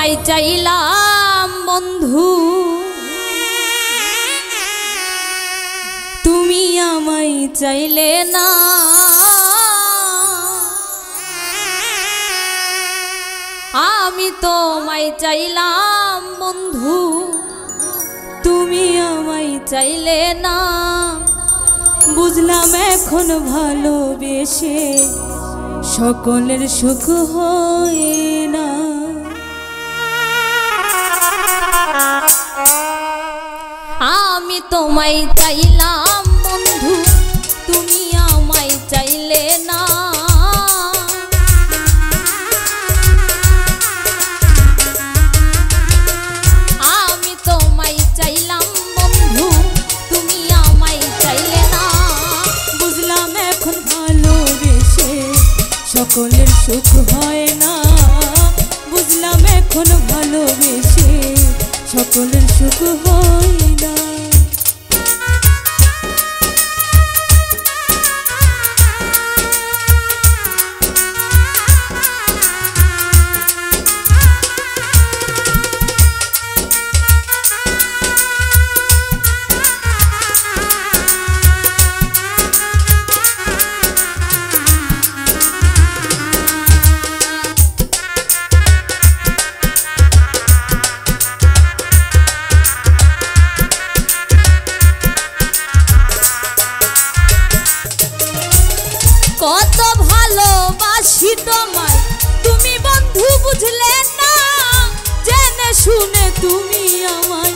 তোমায় চাইলাম বন্ধু, তুমি আমায় চাইলে না। আমি তোমায় চাইলাম বন্ধু, তুমি আমায় চাইলে না। বুঝলাম এখন ভালোবেসে সকলের সুখ হয় না। আমি তোমায় চাইলাম বন্ধু, তুমি আমায় চাইলে না। আমি তোমায় চাইলাম বন্ধু, তুমি আমায় চাইলে না। বুঝলাম এখন ভালোবেসে সকলের সুখ হয় না। বুঝলাম এখন ভালোবেসে সকলের সুখ হয় না। কত ভালোবাসি তোমায় তুমি বন্ধু বুঝলে না। জেনে শুনে তুমি আমায়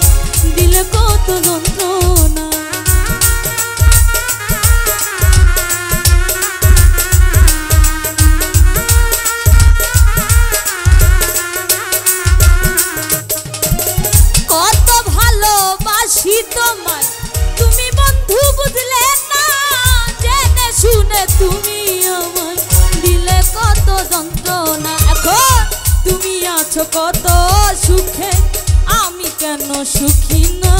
দিলে কত যন্ত্রণা। কত ভালোবাসি তোমায় তুমি বন্ধু বুঝলে না। জেনে শুনে তুমি আমায় দিলে কত যন্ত্রণা। এখন তুমি আছো কত সুখে, আমি কেন সুখী না।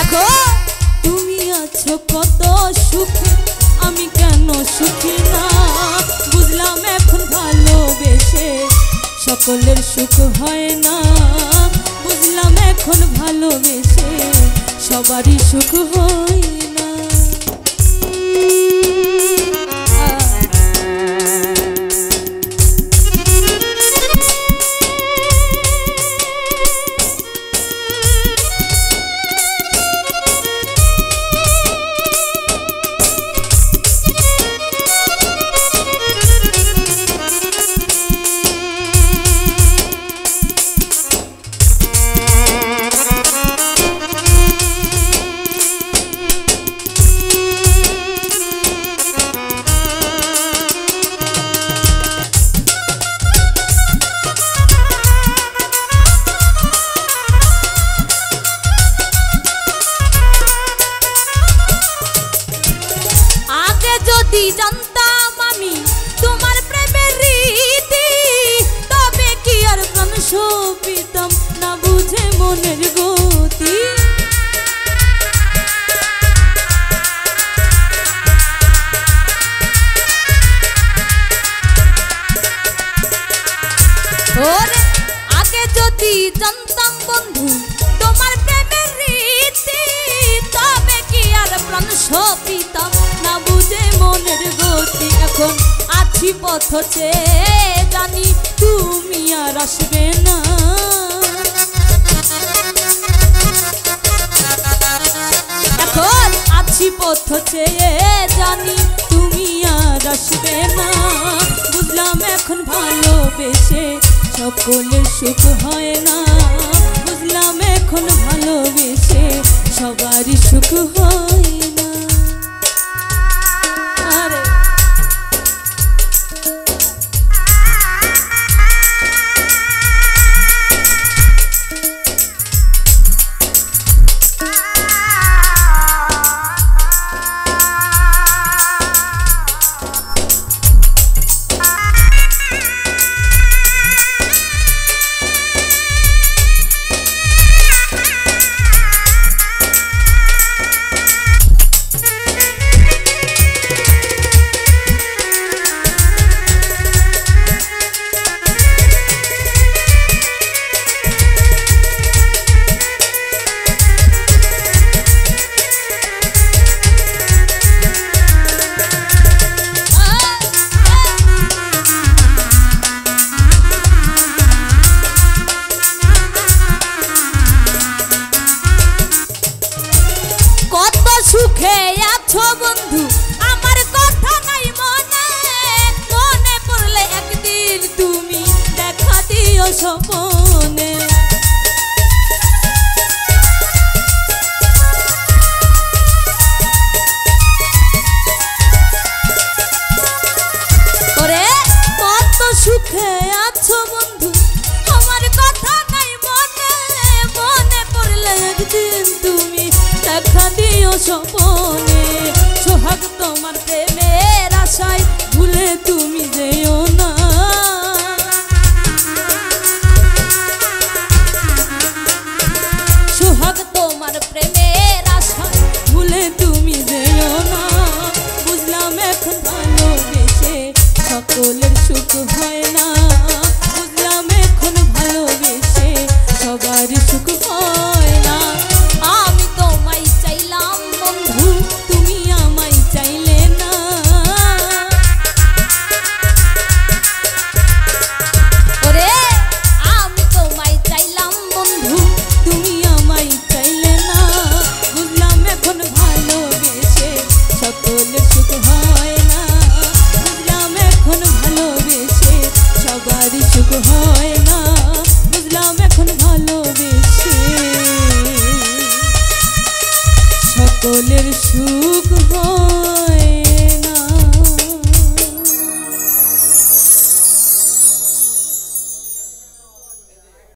এখন তুমি আছো কত সুখে, আমি কেন সুখী না। বুঝলাম এখন ভালোবেসে সকলের সুখ হয় না। বুঝলাম এখন ভালোবেসে সবারই সুখ হয় না। যদি জানতাম আমি তোমার প্রেমের রীতি, তবে কি আর প্রাণ সপিতাম না বুঝে মনের গতি। ওরে আগে যদি জানতাম বন্ধু তোমার প্রেমের রীতি, তবে কি আর প্রাণ সপিতাম না বুঝে মনের গতি। এখন আছি পথ চেয়ে জানি তুমি আর আসবে না। এখন আছি পথ চেয়ে জানি তুমি আর আসবে না। বুঝলাম এখন ভালোবেসে সকলের সুখ হয় না। বুঝলাম এখন ভালোবেসে সবারই সুখ হয় না। স্বপনে সোহাগ তোমার প্রেমের আশায় ভুলে তুমি যেও না সোহাগ তোমার প্রেমের আশায় ভুলে তুমি যেও না বুঝলাম এখন ভালোবেসে সকলের সুখ হয় না